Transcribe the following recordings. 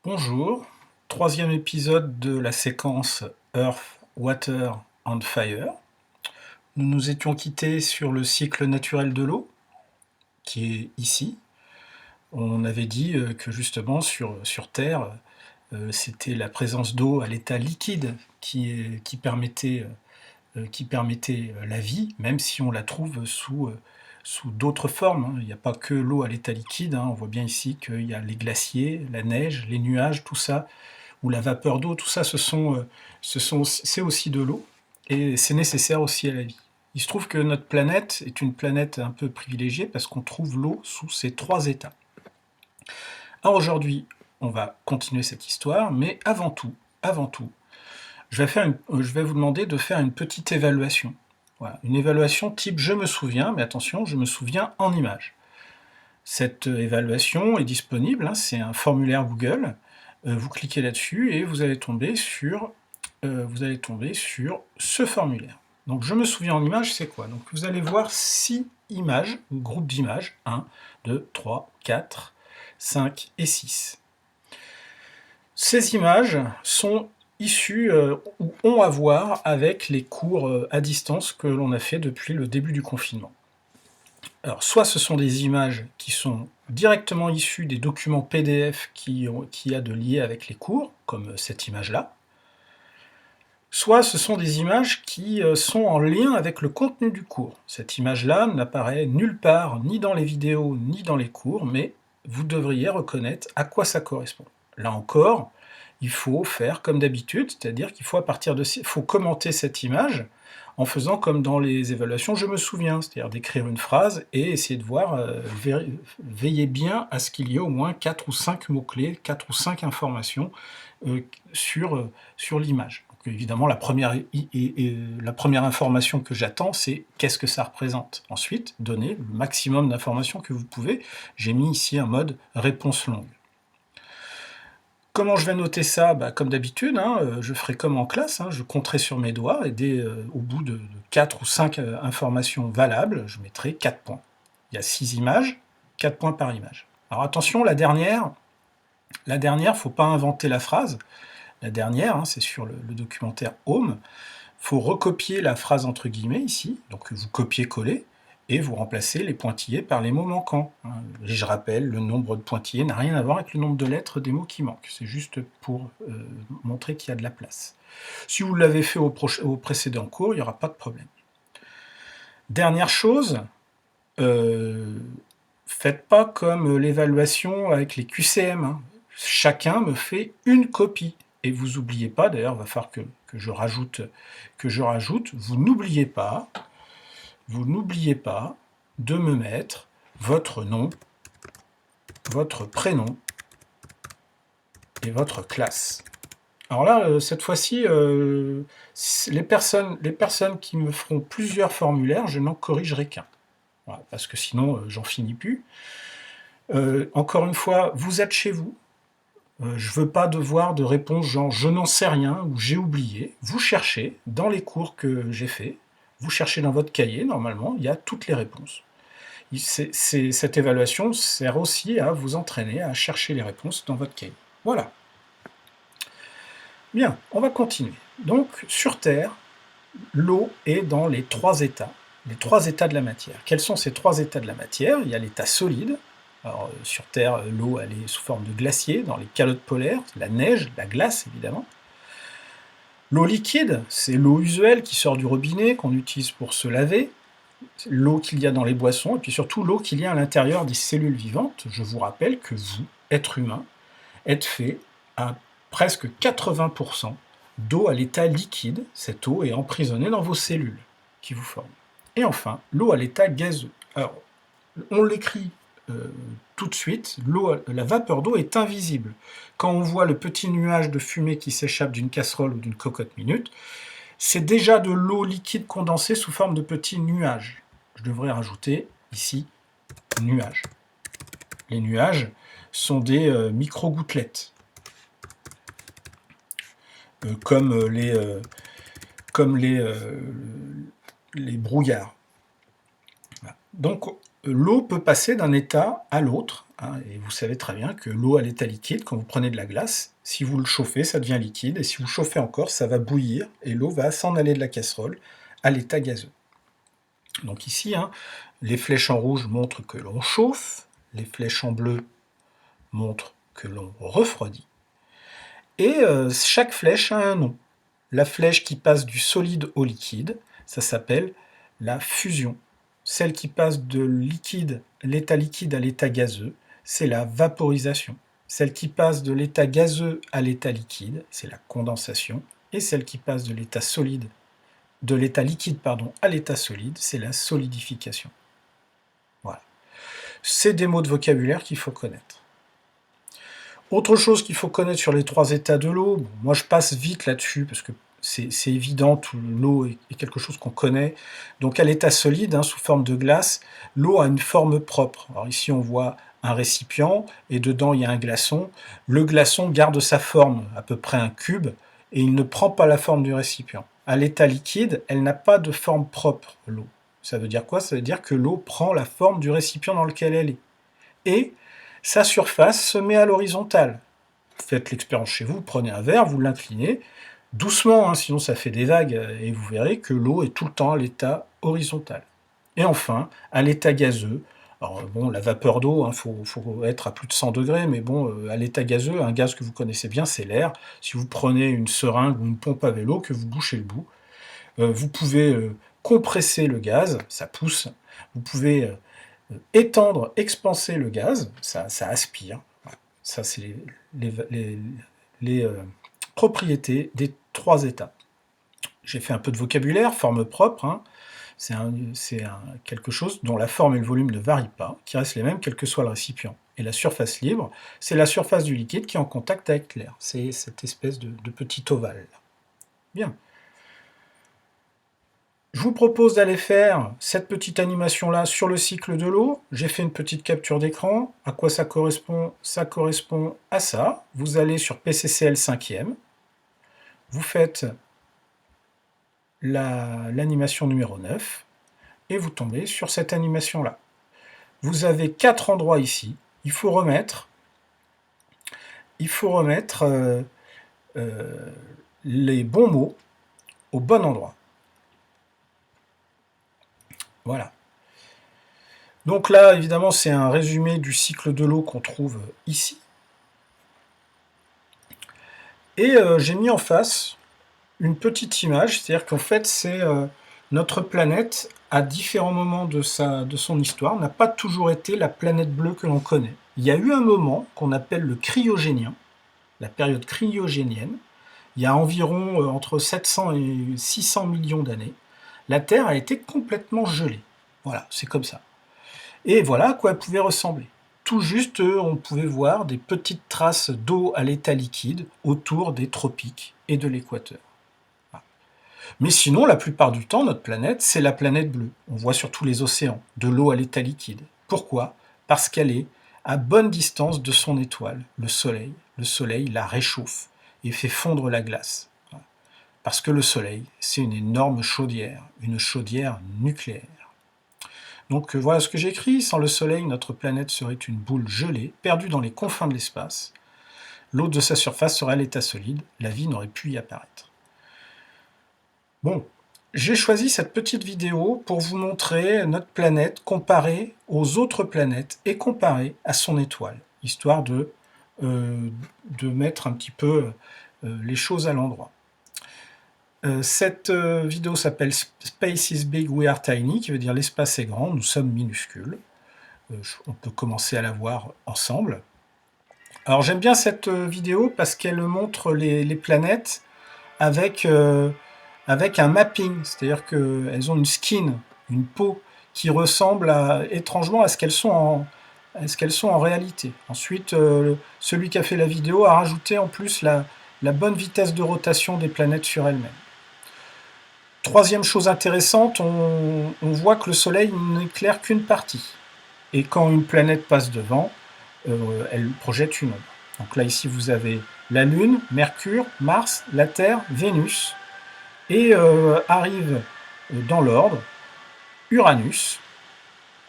Bonjour, troisième épisode de la séquence Earth, Water and Fire. Nous nous étions quittés sur le cycle naturel de l'eau, qui est ici. On avait dit que justement sur Terre, c'était la présence d'eau à l'état liquide qui permettait la vie, même si on la trouve sous d'autres formes, hein. Il n'y a pas que l'eau à l'état liquide, hein. On voit bien ici qu'il y a les glaciers, la neige, les nuages, tout ça, ou la vapeur d'eau, tout ça, c'est aussi de l'eau, et c'est nécessaire aussi à la vie. Il se trouve que notre planète est une planète un peu privilégiée parce qu'on trouve l'eau sous ces trois états. Alors aujourd'hui, on va continuer cette histoire, mais avant tout, je vais vous demander de faire une petite évaluation. Voilà, une évaluation type je me souviens, mais attention, je me souviens en images. Cette évaluation est disponible, hein, c'est un formulaire Google. Vous cliquez là-dessus et vous allez tomber sur ce formulaire. Donc je me souviens en images, c'est quoi? Donc vous allez voir 6 images, ou groupes d'images, 1, 2, 3, 4, 5 et 6. Ces images sont issues ou ont à voir avec les cours à distance que l'on a fait depuis le début du confinement. Alors, soit ce sont des images qui sont directement issues des documents PDF qui a de lié avec les cours, comme cette image-là, soit ce sont des images qui sont en lien avec le contenu du cours. Cette image-là n'apparaît nulle part, ni dans les vidéos, ni dans les cours, mais vous devriez reconnaître à quoi ça correspond. Là encore, il faut faire comme d'habitude, c'est-à-dire qu'il faut faut commenter cette image en faisant comme dans les évaluations, je me souviens, c'est-à-dire d'écrire une phrase et essayer de voir, veiller bien à ce qu'il y ait au moins 4 ou 5 mots-clés, 4 ou 5 informations sur l'image. Donc évidemment, la première information que j'attends, c'est qu'est-ce que ça représente. Ensuite, donnez le maximum d'informations que vous pouvez. J'ai mis ici un mode réponse longue. Comment je vais noter ça? Comme d'habitude, hein, je ferai comme en classe, hein, je compterai sur mes doigts et au bout de 4 ou 5 informations valables, je mettrai 4 points. Il y a 6 images, 4 points par image. Alors attention, la dernière, faut pas inventer la phrase. La dernière, hein, c'est sur le documentaire Home. Il faut recopier la phrase entre guillemets ici, donc vous copiez-collez, et vous remplacez les pointillés par les mots manquants. Et je rappelle, le nombre de pointillés n'a rien à voir avec le nombre de lettres des mots qui manquent. C'est juste pour montrer qu'il y a de la place. Si vous l'avez fait au précédent cours, il n'y aura pas de problème. Dernière chose, faites pas comme l'évaluation avec les QCM. Hein. Chacun me fait une copie. Et vous n'oubliez pas, d'ailleurs, il va falloir que je rajoute, vous n'oubliez pas de me mettre votre nom, votre prénom et votre classe. Alors là, cette fois-ci, les personnes qui me feront plusieurs formulaires, je n'en corrigerai qu'un. Voilà, parce que sinon, j'en finis plus. Encore une fois, vous êtes chez vous. Je veux pas devoir de réponse genre « je n'en sais rien » ou « j'ai oublié ». Vous cherchez dans les cours que j'ai faits, vous cherchez dans votre cahier, normalement, il y a toutes les réponses. Cette évaluation sert aussi à vous entraîner à chercher les réponses dans votre cahier. Voilà. Bien, on va continuer. Donc, sur Terre, l'eau est dans les trois états de la matière. Quels sont ces trois états de la matière? Il y a l'état solide. Alors, sur Terre, l'eau, elle est sous forme de glacier, dans les calottes polaires, la neige, la glace, évidemment. L'eau liquide, c'est l'eau usuelle qui sort du robinet, qu'on utilise pour se laver. L'eau qu'il y a dans les boissons, et puis surtout l'eau qu'il y a à l'intérieur des cellules vivantes. Je vous rappelle que vous, être humain, êtes fait à presque 80% d'eau à l'état liquide. Cette eau est emprisonnée dans vos cellules qui vous forment. Et enfin, l'eau à l'état gazeux. Alors, on l'écrit tout de suite, la vapeur d'eau est invisible. Quand on voit le petit nuage de fumée qui s'échappe d'une casserole ou d'une cocotte minute, c'est déjà de l'eau liquide condensée sous forme de petits nuages. Je devrais rajouter ici nuages. Les nuages sont des micro-gouttelettes, comme les brouillards. Voilà. Donc, l'eau peut passer d'un état à l'autre, hein, et vous savez très bien que l'eau à l'état liquide, quand vous prenez de la glace, si vous le chauffez, ça devient liquide, et si vous chauffez encore, ça va bouillir, et l'eau va s'en aller de la casserole à l'état gazeux. Donc ici, hein, les flèches en rouge montrent que l'on chauffe, les flèches en bleu montrent que l'on refroidit, et chaque flèche a un nom. La flèche qui passe du solide au liquide, ça s'appelle la fusion. Celle qui passe de l'état liquide à l'état gazeux, c'est la vaporisation. Celle qui passe de l'état gazeux à l'état liquide, c'est la condensation. Et celle qui passe de l'état liquide à l'état solide, c'est la solidification. Voilà. C'est des mots de vocabulaire qu'il faut connaître. Autre chose qu'il faut connaître sur les 3 états de l'eau, bon, moi je passe vite là-dessus parce que c'est évident, l'eau est quelque chose qu'on connaît. Donc à l'état solide, hein, sous forme de glace, l'eau a une forme propre. Alors ici on voit un récipient et dedans il y a un glaçon. Le glaçon garde sa forme, à peu près un cube, et il ne prend pas la forme du récipient. À l'état liquide, elle n'a pas de forme propre, l'eau. Ça veut dire quoi? Ça veut dire que l'eau prend la forme du récipient dans lequel elle est. Et sa surface se met à l'horizontale. Faites l'expérience chez vous, prenez un verre, vous l'inclinez, doucement, hein, sinon ça fait des vagues, et vous verrez que l'eau est tout le temps à l'état horizontal. Et enfin, à l'état gazeux, alors bon, la vapeur d'eau, hein, faut être à plus de 100 degrés, mais bon, à l'état gazeux, un gaz que vous connaissez bien, c'est l'air. Si vous prenez une seringue ou une pompe à vélo, que vous bouchez le bout, vous pouvez compresser le gaz, ça pousse, vous pouvez étendre, expanser le gaz, ça aspire. Ça, c'est les propriétés des 3 états. J'ai fait un peu de vocabulaire, forme propre, hein. C'est quelque chose dont la forme et le volume ne varient pas, qui restent les mêmes quel que soit le récipient. Et la surface libre, c'est la surface du liquide qui est en contact avec l'air. C'est cette espèce de petit ovale. Bien. Je vous propose d'aller faire cette petite animation-là sur le cycle de l'eau. J'ai fait une petite capture d'écran. À quoi ça correspond? Ça correspond à ça. Vous allez sur PCCL 5e. Vous faites l'animation numéro 9 et vous tombez sur cette animation-là. Vous avez 4 endroits ici. Il faut remettre les bons mots au bon endroit. Voilà. Donc là, évidemment, c'est un résumé du cycle de l'eau qu'on trouve ici. Et j'ai mis en face une petite image, c'est-à-dire qu'en fait, c'est notre planète, à différents moments de son histoire, n'a pas toujours été la planète bleue que l'on connaît. Il y a eu un moment qu'on appelle le cryogénien, la période cryogénienne, il y a environ entre 700 et 600 millions d'années. La Terre a été complètement gelée. Voilà, c'est comme ça. Et voilà à quoi elle pouvait ressembler. Tout juste, on pouvait voir des petites traces d'eau à l'état liquide autour des tropiques et de l'équateur. Voilà. Mais sinon, la plupart du temps, notre planète, c'est la planète bleue. On voit sur tous les océans de l'eau à l'état liquide. Pourquoi? Parce qu'elle est à bonne distance de son étoile, le Soleil. Le Soleil la réchauffe et fait fondre la glace. Voilà. Parce que le Soleil, c'est une énorme chaudière, une chaudière nucléaire. Donc voilà ce que j'écris. Sans le Soleil, notre planète serait une boule gelée, perdue dans les confins de l'espace. L'eau de sa surface serait à l'état solide. La vie n'aurait pu y apparaître. Bon, j'ai choisi cette petite vidéo pour vous montrer notre planète comparée aux autres planètes et comparée à son étoile, histoire de mettre un petit peu les choses à l'endroit. Cette vidéo s'appelle Space is big, we are tiny, qui veut dire l'espace est grand, nous sommes minuscules. On peut commencer à la voir ensemble. Alors j'aime bien cette vidéo parce qu'elle montre les planètes avec un mapping, c'est-à-dire qu'elles ont une skin, une peau qui ressemble étrangement à ce qu'elles sont en réalité. Ensuite, celui qui a fait la vidéo a rajouté en plus la bonne vitesse de rotation des planètes sur elles-mêmes. Troisième chose intéressante, on voit que le Soleil n'éclaire qu'une partie. Et quand une planète passe devant, elle projette une ombre. Donc là, ici, vous avez la Lune, Mercure, Mars, la Terre, Vénus. Et arrive dans l'ordre Uranus,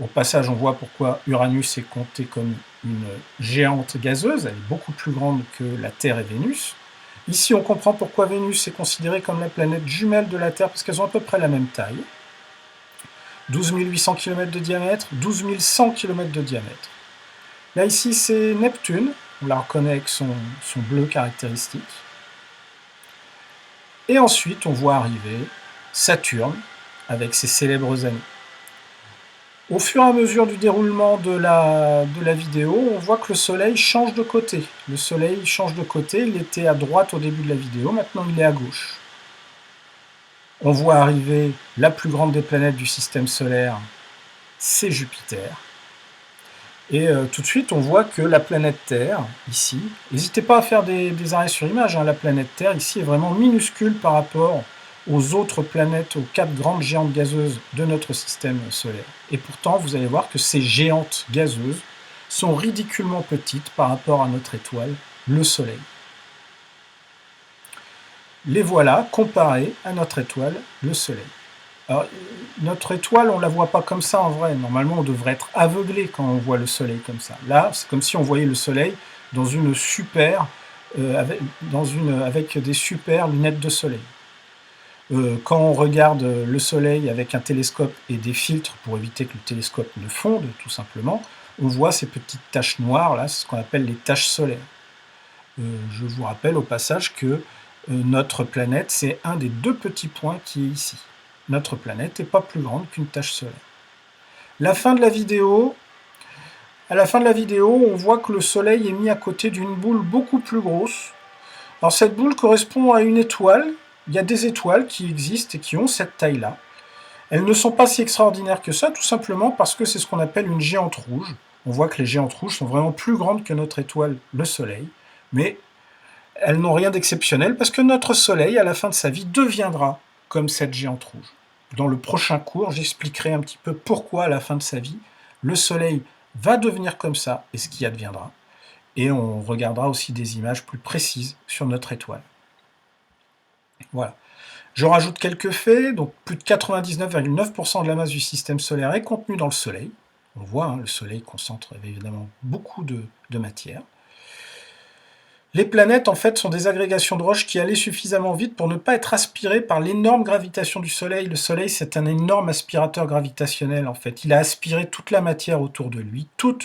Au passage, on voit pourquoi Uranus est compté comme une géante gazeuse, elle est beaucoup plus grande que la Terre et Vénus. Ici, on comprend pourquoi Vénus est considérée comme la planète jumelle de la Terre, parce qu'elles ont à peu près la même taille. 12 800 km de diamètre, 12 100 km de diamètre. Là, ici, c'est Neptune, on la reconnaît avec son bleu caractéristique. Et ensuite, on voit arriver Saturne, avec ses célèbres anneaux. Au fur et à mesure du déroulement de la vidéo, on voit que le Soleil change de côté. Le Soleil change de côté, il était à droite au début de la vidéo, maintenant il est à gauche. On voit arriver la plus grande des planètes du système solaire, c'est Jupiter. Et tout de suite, on voit que la planète Terre, ici, n'hésitez pas à faire des arrêts sur image, hein, la planète Terre, ici, est vraiment minuscule par rapport aux autres planètes, aux 4 grandes géantes gazeuses de notre système solaire. Et pourtant, vous allez voir que ces géantes gazeuses sont ridiculement petites par rapport à notre étoile, le Soleil. Les voilà comparées à notre étoile, le Soleil. Alors, notre étoile, on ne la voit pas comme ça en vrai. Normalement, on devrait être aveuglé quand on voit le Soleil comme ça. Là, c'est comme si on voyait le Soleil dans une super, avec des super lunettes de soleil. Quand on regarde le Soleil avec un télescope et des filtres pour éviter que le télescope ne fonde, tout simplement, on voit ces petites taches noires, là, c'est ce qu'on appelle les taches solaires. Je vous rappelle au passage que notre planète, c'est un des 2 petits points qui est ici. Notre planète n'est pas plus grande qu'une tache solaire. À la fin de la vidéo, on voit que le Soleil est mis à côté d'une boule beaucoup plus grosse. Alors cette boule correspond à une étoile. Il y a des étoiles qui existent et qui ont cette taille-là. Elles ne sont pas si extraordinaires que ça, tout simplement parce que c'est ce qu'on appelle une géante rouge. On voit que les géantes rouges sont vraiment plus grandes que notre étoile, le Soleil. Mais elles n'ont rien d'exceptionnel parce que notre Soleil, à la fin de sa vie, deviendra comme cette géante rouge. Dans le prochain cours, j'expliquerai un petit peu pourquoi, à la fin de sa vie, le Soleil va devenir comme ça et ce qui adviendra. Et on regardera aussi des images plus précises sur notre étoile. Voilà. Je rajoute quelques faits. Donc, plus de 99,9% de la masse du système solaire est contenue dans le Soleil. On voit, hein, le Soleil concentre évidemment beaucoup de matière. Les planètes, en fait, sont des agrégations de roches qui allaient suffisamment vite pour ne pas être aspirées par l'énorme gravitation du Soleil. Le Soleil, c'est un énorme aspirateur gravitationnel, en fait. Il a aspiré toute la matière autour de lui. Tout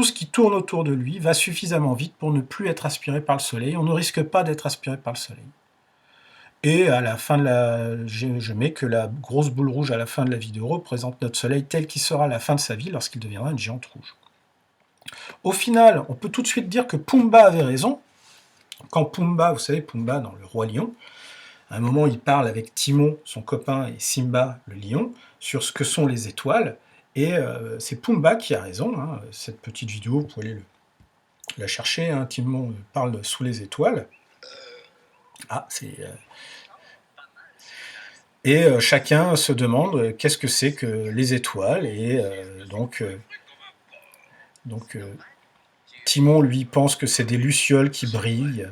ce qui tourne autour de lui va suffisamment vite pour ne plus être aspiré par le Soleil. On ne risque pas d'être aspiré par le Soleil. Et à la fin de je mets que la grosse boule rouge à la fin de la vidéo représente notre Soleil tel qu'il sera à la fin de sa vie lorsqu'il deviendra une géante rouge. Au final, on peut tout de suite dire que Pumba avait raison. Quand Pumba, vous savez, Pumba dans Le Roi Lion, à un moment il parle avec Timon, son copain, et Simba, le lion, sur ce que sont les étoiles. Et c'est Pumba qui a raison. Hein. Cette petite vidéo, vous pouvez aller la chercher. Hein. Timon parle sous les étoiles. Ah, c'est... Et chacun se demande qu'est-ce que c'est que les étoiles. Et donc Timon, lui, pense que c'est des lucioles qui brillent.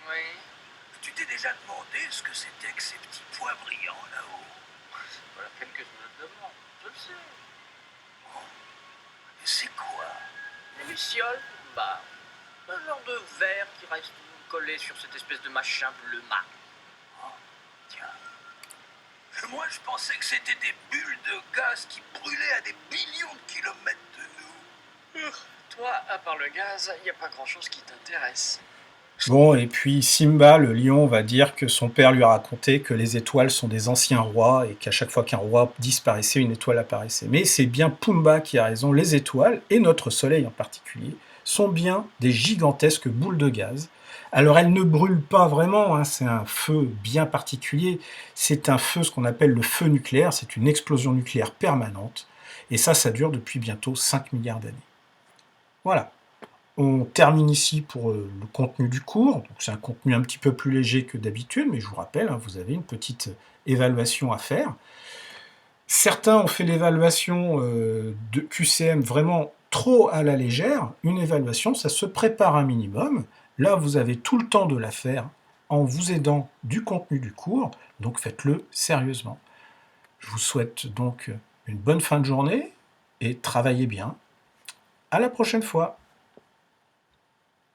Oui. Tu t'es déjà demandé ce que c'était que ces petits points brillants là-haut? C'est pas la peine que je me le demande. Je le sais. Oh. C'est quoi? Les lucioles, bah, un genre de verre qui reste collé sur cette espèce de machin bleu mat. Oh, tiens. Moi, je pensais que c'était des bulles de gaz qui brûlaient à des millions de kilomètres de nous. Toi, à part le gaz, il n'y a pas grand-chose qui t'intéresse. Bon, et puis Simba, le lion, va dire que son père lui a raconté que les étoiles sont des anciens rois et qu'à chaque fois qu'un roi disparaissait, une étoile apparaissait. Mais c'est bien Pumba qui a raison, les étoiles, et notre soleil en particulier, sont bien des gigantesques boules de gaz. Alors elles ne brûlent pas vraiment, hein, c'est un feu bien particulier, c'est un feu, ce qu'on appelle le feu nucléaire, c'est une explosion nucléaire permanente, et ça dure depuis bientôt 5 milliards d'années. Voilà. On termine ici pour le contenu du cours. C'est un contenu un petit peu plus léger que d'habitude, mais je vous rappelle, hein, vous avez une petite évaluation à faire. Certains ont fait l'évaluation de QCM vraiment trop à la légère, une évaluation, ça se prépare un minimum. Là, vous avez tout le temps de la faire en vous aidant du contenu du cours, donc faites-le sérieusement. Je vous souhaite donc une bonne fin de journée et travaillez bien. À la prochaine fois.